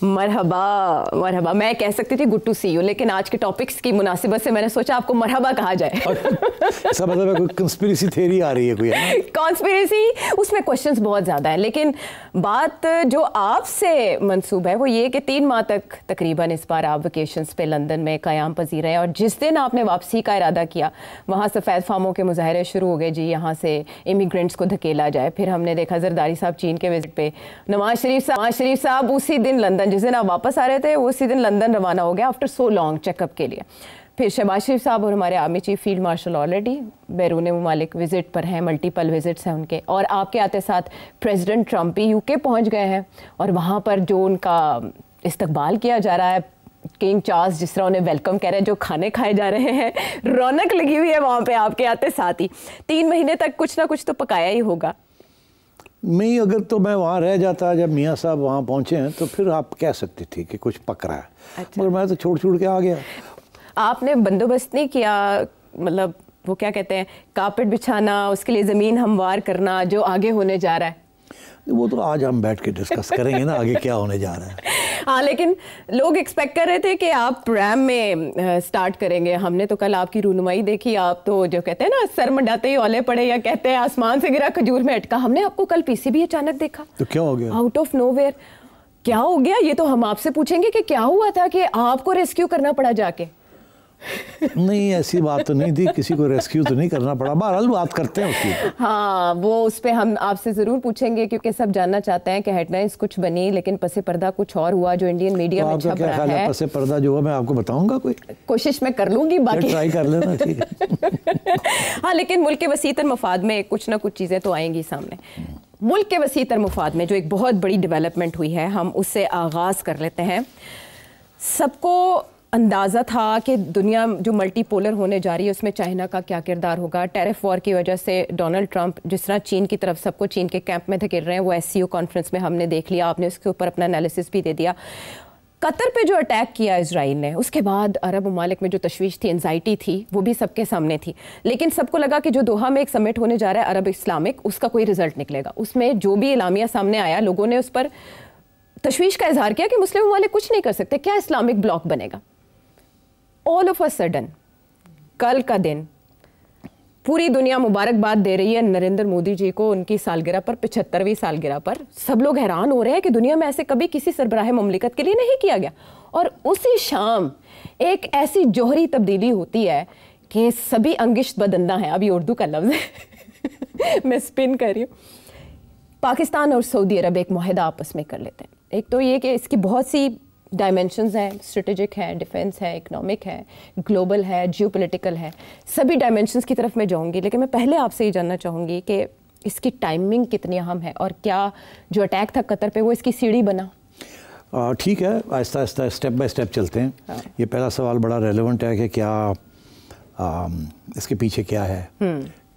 مرحبا مرحبا. میں کہہ سکتی تھی گڈ ٹو سی یو, لیکن آج کے ٹاپکس کی مناسبت سے میں نے سوچا آپ کو مرحبا کہا جائے. ایسا مطلب ہے کوئی کنسپیریسی تھیوری آ رہی ہے کوئی؟ کانسپیریسی اس میں کوشچنس بہت زیادہ ہیں, لیکن بات جو آپ سے منسوب ہے وہ یہ کہ 3 ماہ تک تقریباً اس بار آپ ویکیشنز پہ لندن میں قیام پذیر ہیں, اور جس دن آپ نے واپسی کا ارادہ کیا وہاں سفید فاموں کے مظاہرے شروع ہو گئے, جی یہاں سے امیگرینٹس کو دھکیلا جائے. پھر ہم نے دیکھا زرداری صاحب چین کے وزٹ پہ, نواز شریف صاحب اسی دن لندن, جس دن آپ واپس آ رہے تھے اسی دن لندن روانہ ہو گیا after so long check up کے لیے. پھر شہباز شریف صاحب اور ہمارے army chief field marshal already بیرون ممالک وزٹ پر ہیں, ملٹیپل وزٹس ہیں ان کے, اور آپ کے آتے ساتھ پریزیڈنٹ ٹرمپ بھی UK پہنچ گئے ہیں, اور وہاں پر جو ان کا استقبال کیا جا رہا ہے, کنگ چارلس جس طرح انہیں ویلکم کہہ رہے ہیں, جو کھانے کھائے جا رہے ہیں, رونق لگی ہوئی ہے وہاں پہ آپ کے آتے ساتھ ہی. 3 مہینے تک کچھ نہ کچھ تو پکایا ہی ہوگا. نہیں, اگر تو میں وہاں رہ جاتا جب میاں صاحب وہاں پہنچے ہیں تو پھر آپ کہہ سکتی تھی کہ کچھ پک رہا ہے, مگر میں تو چھوڑ کے آ گیا. آپ نے بندوبست نہیں کیا, مطلب وہ کیا کہتے ہیں کارپیٹ بچھانا, اس کے لیے زمین ہموار کرنا جو آگے ہونے جا رہا ہے؟ وہ تو آج ہم بیٹھ کے ڈسکس کریں گے نا آگے کیا ہونے جا رہا ہے. ہاں, لیکن لوگ ایکسپیکٹ کر رہے تھے کہ آپ پریم میں سٹارٹ کریں گے. ہم نے تو کل آپ کی رونمائی دیکھی, آپ تو جو کہتے ہیں نا سر منڈاتے ہی اولے پڑے, یا کہتے ہیں آسمان سے گرا کھجور میں اٹکا. ہم نے آپ کو کل PCB اچانک دیکھا, تو کیا ہو گیا آؤٹ آف نو ویئر؟ کیا ہو گیا یہ تو ہم آپ سے پوچھیں گے کہ کیا ہوا تھا کہ آپ کو ریسکیو کرنا پڑا جا کے. نہیں, ایسی بات تو نہیں تھی, کسی کو ریسکیو تو نہیں کرنا پڑا. بہرحال بات کرتے ہیں اس کی. ہاں, وہ اس پہ ہم آپ سے ضرور پوچھیں گے, کیونکہ سب جاننا چاہتے ہیں کہ ہیڈ لائنز کچھ بنی لیکن پس پردہ کچھ اور ہوا جو انڈین میڈیا میں چھپ رہا ہے. پس پردہ جو ہوا میں آپ کو بتاؤں گا, کوئی کوشش میں کر لوں گی, باقی ٹرائی کر لینا. ٹھیک ہے. ہاں, لیکن ملک کے وسیع تر مفاد میں کچھ نہ کچھ چیزیں تو آئیں گی سامنے. ملک کے وسیع تر مفاد میں جو ایک بہت بڑی ڈیولپمنٹ ہوئی ہے, ہم اس سے آغاز کر لیتے ہیں. سب کو اندازہ تھا کہ دنیا جو ملٹی پولر ہونے جا رہی ہے اس میں چائنا کا کیا کردار ہوگا. ٹیرف وار کی وجہ سے ڈونلڈ ٹرمپ جس طرح چین کی طرف سب کو چین کے کیمپ میں دھکیل رہے ہیں, وہ SCO کانفرنس میں ہم نے دیکھ لیا, آپ نے اس کے اوپر اپنا انالیسس بھی دے دیا. قطر پہ جو اٹیک کیا اسرائیل نے, اس کے بعد عرب ممالک میں جو تشویش تھی, انزائٹی تھی, وہ بھی سب کے سامنے تھی. لیکن سب کو لگا کہ جو دوحہ میں ایک سمٹ ہونے جا رہا ہے عرب اسلامک, اس کا کوئی رزلٹ نکلے گا. اس میں جو بھی اعلامیہ سامنے آیا, لوگوں نے اس پر تشویش کا اظہار کیا کہ مسلم ممالک کچھ نہیں کر سکتے, کیا اسلامک بلاک بنے گا. آل آف اے سڈن کل کا دن پوری دنیا مبارکباد دے رہی ہے نریندر مودی جی کو ان کی سالگرہ پر, 75ویں سالگرہ پر. سب لوگ حیران ہو رہے ہیں کہ دنیا میں ایسے کبھی کسی سربراہ مملکت کے لیے نہیں کیا گیا. اور اسی شام ایک ایسی جوہری تبدیلی ہوتی ہے کہ سبھی انگشت بدندہ ہیں. ابھی اردو کا لفظ ہے میں سپن کر رہی ہوں. پاکستان اور سعودی عرب ایک معاہدہ آپس میں کر لیتے ہیں. ایک تو یہ کہ اس کی بہت سی ڈائمینشنز ہیں, اسٹریٹجک ہے, ڈیفنس ہے, اکنامک ہے, گلوبل ہے, جیو پولیٹیکل ہے. سبھی ڈائمینشنز کی طرف میں جاؤں گی, لیکن میں پہلے آپ سے یہ جاننا چاہوں گی کہ اس کی ٹائمنگ کتنی اہم ہے, اور کیا جو اٹیک تھا قطر پہ وہ اس کی سیڑھی بنا؟ ٹھیک ہے, آہستہ آہستہ اسٹیپ بائی اسٹیپ چلتے ہیں. یہ پہلا سوال بڑا ریلیونٹ ہے کہ کیا اس کے پیچھے کیا ہے,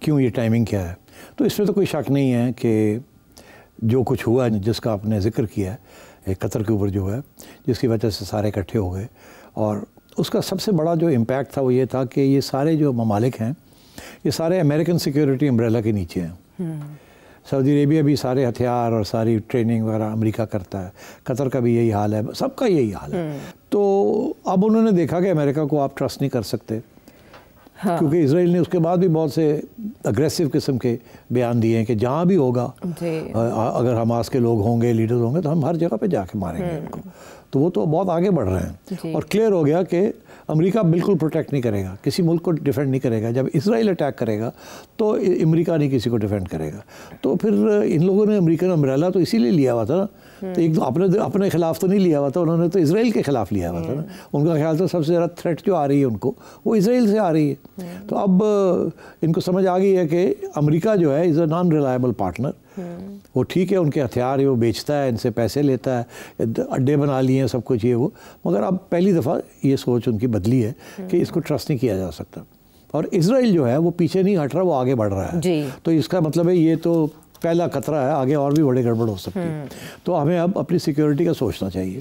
کیوں یہ ٹائمنگ کیا ہے. تو اس میں تو کوئی شک نہیں ہے کہ جو کچھ ہوا جس کا آپ نے ذکر کیا ہے قطر کے اوپر جو ہے, جس کی وجہ سے سارے اکٹھے ہو گئے, اور اس کا سب سے بڑا جو امپیکٹ تھا وہ یہ تھا کہ یہ سارے جو ممالک ہیں یہ سارے امریکن سیکیورٹی امبریلا کے نیچے ہیں. سعودی عربیہ بھی سارے ہتھیار اور ساری ٹریننگ وغیرہ امریکہ کرتا ہے, قطر کا بھی یہی حال ہے, سب کا یہی حال ہے. تو اب انہوں نے دیکھا کہ امریکہ کو آپ ٹرسٹ نہیں کر سکتے, کیونکہ اسرائیل نے اس کے بعد بھی بہت سے اگریسو قسم کے بیان دیے ہیں کہ جہاں بھی ہوگا اگر حماس کے لوگ ہوں گے, لیڈر ہوں گے, تو ہم ہر جگہ پہ جا کے ماریں گے ان کو. تو وہ تو بہت آگے بڑھ رہے ہیں, اور کلیئر ہو گیا کہ امریکہ بالکل پروٹیکٹ نہیں کرے گا, کسی ملک کو ڈیفینڈ نہیں کرے گا. جب اسرائیل اٹیک کرے گا تو امریکہ نہیں کسی کو ڈیفینڈ کرے گا. تو پھر ان لوگوں نے امریکن امبریلا تو اسی لیے لیا ہوا تھا نا, تو ایک اپنے خلاف تو نہیں لیا ہوا تھا, انہوں نے تو اسرائیل کے خلاف لیا ہوا تھا نا. ان کا خیال تھا سب سے زیادہ تھریٹ جو آ رہی ہے ان کو وہ اسرائیل سے آ رہی ہے. تو اب ان کو سمجھ آ گئی ہے کہ امریکہ جو ہے از اے نان ریلائبل پارٹنر. وہ ٹھیک ہے ان کے ہتھیار وہ بیچتا ہے, ان سے پیسے لیتا ہے, اڈے بنا لیے ہیں, سب کچھ یہ وہ, مگر اب پہلی دفعہ یہ سوچ ان کی بدلی ہے کہ اس کو ٹرسٹ نہیں کیا جا سکتا. اور اسرائیل جو ہے وہ پیچھے نہیں ہٹ رہا, وہ آگے بڑھ رہا ہے. تو اس کا مطلب ہے یہ تو پہلا خطرہ ہے, آگے اور بھی بڑے گڑبڑ ہو سکتی ہے. تو ہمیں اب اپنی سیکیورٹی کا سوچنا چاہیے.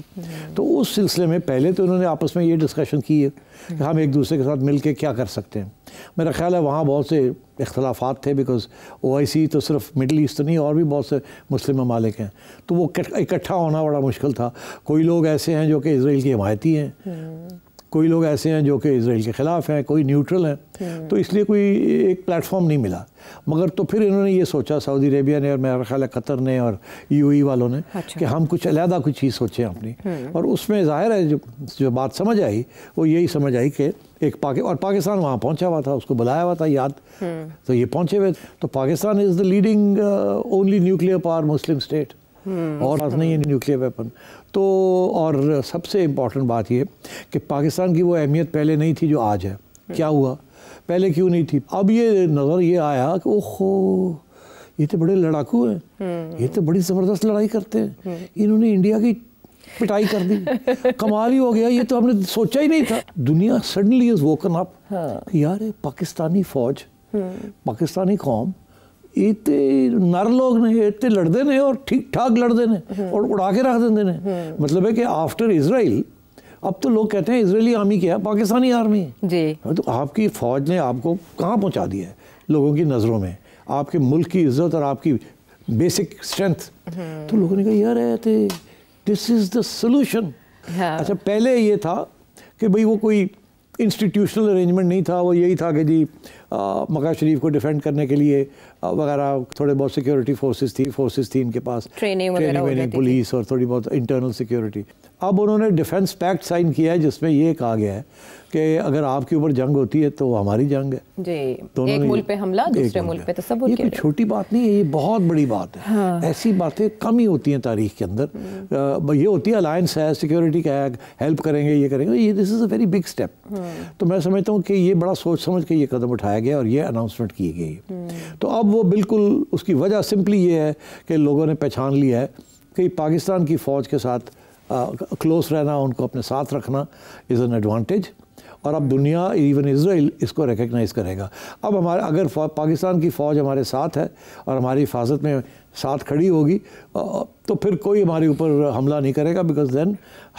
تو اس سلسلے میں پہلے تو انہوں نے آپس میں یہ ڈسکشن کی ہے کہ ہم ایک دوسرے کے ساتھ مل کے کیا کر سکتے ہیں. میرا خیال ہے وہاں بہت سے اختلافات تھے, بیکاز OIC تو صرف مڈل ایسٹ نہیں, اور بھی بہت سے مسلم ممالک ہیں, تو وہ اکٹھا ہونا بڑا مشکل تھا. کوئی لوگ ایسے ہیں جو کہ اسرائیل کی حمایتی ہیں, کوئی لوگ ایسے ہیں جو کہ اسرائیل کے خلاف ہیں, کوئی نیوٹرل ہیں, تو اس لیے کوئی ایک پلیٹ فارم نہیں ملا. مگر تو پھر انہوں نے یہ سوچا, سعودی عربیہ نے اور میرا خیال ہے قطر نے اور UAE والوں نے, کہ ہم کچھ علیحدہ کچھ چیز سوچیں اپنی. اور اس میں ظاہر ہے جو بات سمجھ آئی وہ یہی سمجھ آئی کہ ایک اور پاکستان وہاں پہنچا ہوا تھا, اس کو بلایا ہوا تھا یاد, تو یہ پہنچے ہوئے. تو Pakistan is the leading only nuclear power Muslim state, اور پاس نہیں ہے نیوکلیئر ویپن. تو اور سب سے امپورٹنٹ بات یہ کہ پاکستان کی وہ اہمیت پہلے نہیں تھی جو آج ہے. کیا ہوا, پہلے کیوں نہیں تھی؟ اب یہ نظر یہ آیا کہ اوہو یہ تو بڑے لڑاکو ہیں, یہ تو بڑی زبردست لڑائی کرتے ہیں, انہوں نے انڈیا کی پٹائی کر دی, کمال ہی ہو گیا, یہ تو ہم نے سوچا ہی نہیں تھا. دنیا سڈنلی از ووکن اپ, یار پاکستانی فوج, پاکستانی قوم اتنے نر لوگ نے, اتنے لڑتے ہیں اور ٹھیک ٹھاک لڑتے ہیں اور اڑا کے رکھ دیں. مطلب ہے کہ آفٹر اسرائیل اب تو لوگ کہتے ہیں اسرائیلی آرمی کیا ہے, پاکستانی آرمی ہے. تو آپ کی فوج نے آپ کو کہاں پہنچا دیا ہے لوگوں کی نظروں میں, آپ کے ملک کی عزت اور آپ کی بیسک اسٹرینتھ. تو لوگوں نے کہا یار دس از دا سولوشن. اچھا پہلے یہ تھا کہ بھئی وہ کوئی انسٹیٹیوشنل ارینجمنٹ نہیں تھا, وہ یہی تھا کہ جی مکہ شریف کو ڈیفینڈ کرنے کے لیے وغیرہ تھوڑے بہت سیکیورٹی فورسز تھی ان کے پاس, ٹریننگ پولیس اور تھوڑی بہت انٹرنل سیکیورٹی. اب انہوں نے ڈیفنس پیکٹ سائن کیا ہے جس میں یہ کہا گیا ہے کہ اگر آپ کے اوپر جنگ ہوتی ہے تو وہ ہماری جنگ ہے. جی, ایک ملک پہ حملہ دوسرے ملک پہ تصور. یہ کوئی چھوٹی بات نہیں ہے, یہ بہت بڑی بات ہے. ایسی باتیں کم ہی ہوتی ہیں تاریخ کے اندر. یہ ہوتی ہے الائنس ہے, سیکیورٹی کا ہے, ہیلپ کریں گے, یہ کریں گے, یہ دس از اے ویری بگ اسٹیپ. تو میں سمجھتا ہوں کہ یہ بڑا سوچ سمجھ کے یہ قدم اٹھایا گیا اور یہ اناؤنسمنٹ کی گئی. تو اب وہ بالکل اس کی وجہ سمپلی یہ ہے کہ لوگوں نے پہچان لیا ہے کہ پاکستان کی فوج کے ساتھ کلوز رہنا, ان کو اپنے ساتھ رکھنا از این ایڈوانٹیج. اور اب دنیا ایون اسرائیل اس کو ریکگنائز کرے گا. اب ہمارے اگر پاکستان کی فوج ہمارے ساتھ ہے اور ہماری حفاظت میں ساتھ کھڑی ہوگی تو پھر کوئی ہمارے اوپر حملہ نہیں کرے گا, بیکاز دین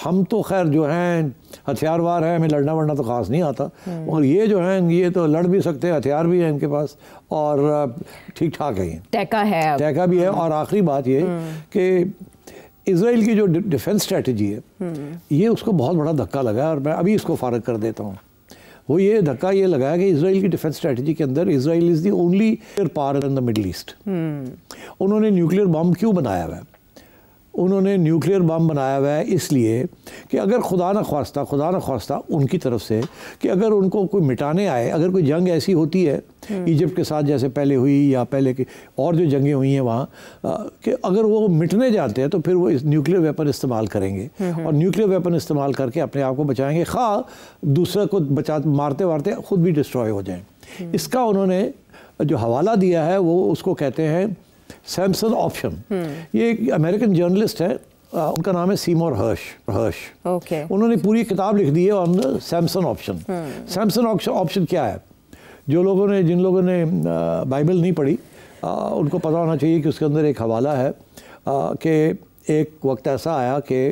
ہم تو خیر جو ہیں ہتھیار وار ہیں, ہمیں لڑنا ورنا تو خاص نہیں آتا, اور یہ جو ہیں یہ تو لڑ بھی سکتے ہیں, ہتھیار بھی ہیں ان کے پاس اور ٹھیک ٹھاک ہے, ٹیکا بھی ہے. اور آخری بات یہ کہ اسرائیل کی جو ڈیفنس اسٹریٹجی ہے یہ اس کو بہت بڑا دھکا لگا ہے, اور میں ابھی اس کو فارغ کر دیتا ہوں. وہ یہ دھکا یہ لگا ہے کہ اسرائیل کی ڈیفنس اسٹریٹجی کے اندر Israel is the only power in the Middle East. انہوں نے نیوکلیئر بم کیوں بنایا ہوا ہے؟ انہوں نے نیوکلیئر بم بنایا ہوا ہے اس لیے کہ اگر خدا نخواستہ ان کی طرف سے کہ اگر ان کو کوئی مٹانے آئے, اگر کوئی جنگ ایسی ہوتی ہے ایجپٹ کے ساتھ جیسے پہلے ہوئی یا پہلے کی اور جو جنگیں ہوئی ہیں وہاں, کہ اگر وہ مٹنے جاتے ہیں تو پھر وہ نیوکلیئر ویپن استعمال کریں گے, اور نیوکلیئر ویپن استعمال کر کے اپنے آپ کو بچائیں گے, خواہ دوسرے کو مارتے خود بھی ڈسٹروائے ہو جائیں. اس کا انہوں نے جو حوالہ دیا ہے وہ اس کو کہتے ہیں سیمسن آپشن. یہ ایک امریکن جرنلسٹ ہے, ان کا نام ہے سیمور ہرش. انہوں نے پوری کتاب لکھ دی ہے آن سیمسن آپشن. سیمسن آپشن کیا ہے؟ جن لوگوں نے بائبل نہیں پڑھی ان کو پتہ ہونا چاہیے کہ اس کے اندر ایک حوالہ ہے کہ ایک وقت ایسا آیا کہ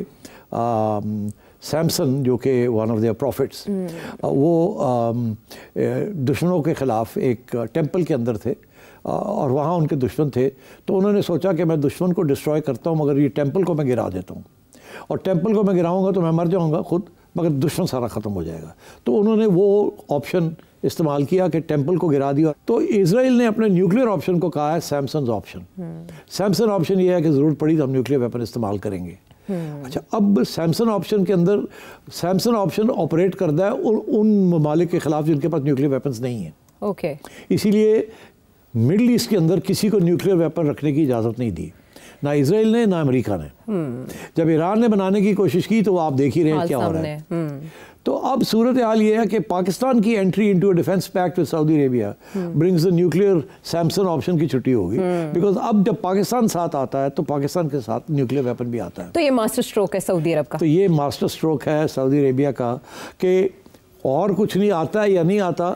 سیمسن جو کہ ون آف دیئر پروفٹس, وہ دشمنوں کے خلاف ایک ٹیمپل کے اندر تھے اور وہاں ان کے دشمن تھے. تو انہوں نے سوچا کہ میں دشمن کو ڈسٹروائے کرتا ہوں مگر یہ ٹیمپل کو میں گرا دیتا ہوں, اور ٹیمپل کو میں گراؤں گا تو میں مر جاؤں گا خود, مگر دشمن سارا ختم ہو جائے گا. تو انہوں نے وہ آپشن استعمال کیا کہ ٹیمپل کو گرا دیا. تو اسرائیل نے اپنے نیوکلیئر آپشن کو کہا ہے سیمسنز آپشن. سیمسن آپشن یہ ہے کہ ضرورت پڑی تو ہم نیوکلیئر ویپن استعمال کریں گے. اچھا, اب سیمسن آپشن کے اندر سیمسن آپشن آپریٹ کرتا ہے ان ممالک کے خلاف جن کے پاس نیوکلیئر ویپنز نہیں ہیں. اسی لیے مڈل ایسٹ کے اندر کسی کو نیوکلیئر ویپن رکھنے کی اجازت نہیں دی, نہ اسرائیل نے نہ امریکہ نے. جب ایران نے بنانے کی کوشش کی تو وہ آپ دیکھ ہی رہے ہیں کیا ہو رہا ہے. تو اب صورتحال یہ ہے کہ پاکستان کی entry into a defence packet with Saudi Arabia brings the nuclear Samson option کی چھٹی ہوگی, بیکاز اب جب پاکستان ساتھ آتا ہے تو پاکستان کے ساتھ نیوکلیئر ویپن بھی آتا ہے. تو یہ ماسٹر سٹروک ہے سعودی عرب کا. تو یہ ماسٹر سٹروک ہے سعودی عربیہ کا کہ اور کچھ نہیں آتا ہے یا نہیں آتا,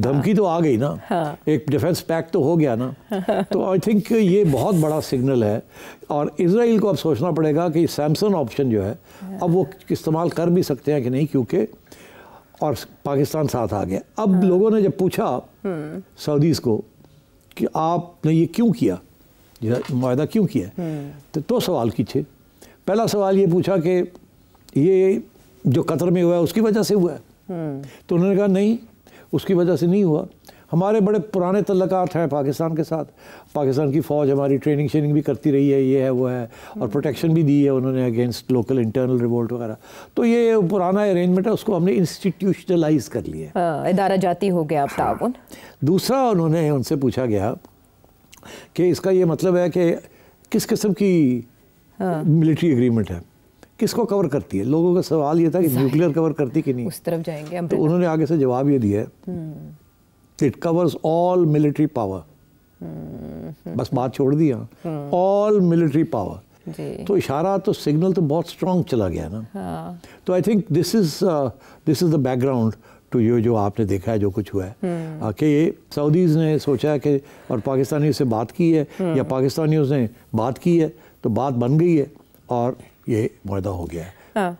دھمکی تو آ گئی نا, ایک ڈیفنس پیکٹ تو ہو گیا نا. تو آئی تھنک یہ بہت بڑا سگنل ہے, اور اسرائیل کو اب سوچنا پڑے گا کہ سیمسن آپشن جو ہے اب وہ استعمال کر بھی سکتے ہیں کہ نہیں, کیونکہ اور پاکستان ساتھ آ گیا. اب لوگوں نے جب پوچھا سعودیز کو کہ آپ نے یہ کیوں کیا, یہ معاہدہ کیوں کیا, تو سوال کیجیے. پہلا سوال یہ پوچھا کہ یہ جو قطر میں ہوا ہے اس کی وجہ سے ہوا ہے, تو انہوں نے کہا نہیں, اس کی وجہ سے نہیں ہوا, ہمارے بڑے پرانے تعلقات ہیں پاکستان کے ساتھ, پاکستان کی فوج ہماری ٹریننگ شیننگ بھی کرتی رہی ہے, یہ ہے وہ ہے, اور پروٹیکشن بھی دی ہے انہوں نے اگینسٹ لوکل انٹرنل ریوولٹ وغیرہ. تو یہ پرانا ارینجمنٹ ہے, اس کو ہم نے انسٹیٹیوشنلائز کر لیا, ادارہ جاتی ہو گیا اب تعاون. دوسرا انہوں نے ان سے پوچھا گیا کہ اس کا یہ مطلب ہے کہ کس قسم کی ملٹری اگریمنٹ ہے, کس کو کور کرتی ہے. لوگوں کا سوال یہ تھا کہ نیوکلیئر کور کرتی کہ نہیں, اس طرف جائیں گے. تو انہوں نے آگے سے جواب یہ دیا ہے it covers all military power, بس بات چھوڑ دیا, آل ملٹری پاور. تو اشارہ تو سگنل تو بہت اسٹرانگ چلا گیا نا. تو I think this is the background to یہ جو آپ نے دیکھا ہے جو کچھ ہوا ہے, کہ یہ سعودیز نے سوچا کہ اور پاکستانیوں سے بات کی ہے, یا پاکستانیوں نے بات کی ہے, تو بات بن گئی ہے اور یہ معاہدہ ہو گیا ہے.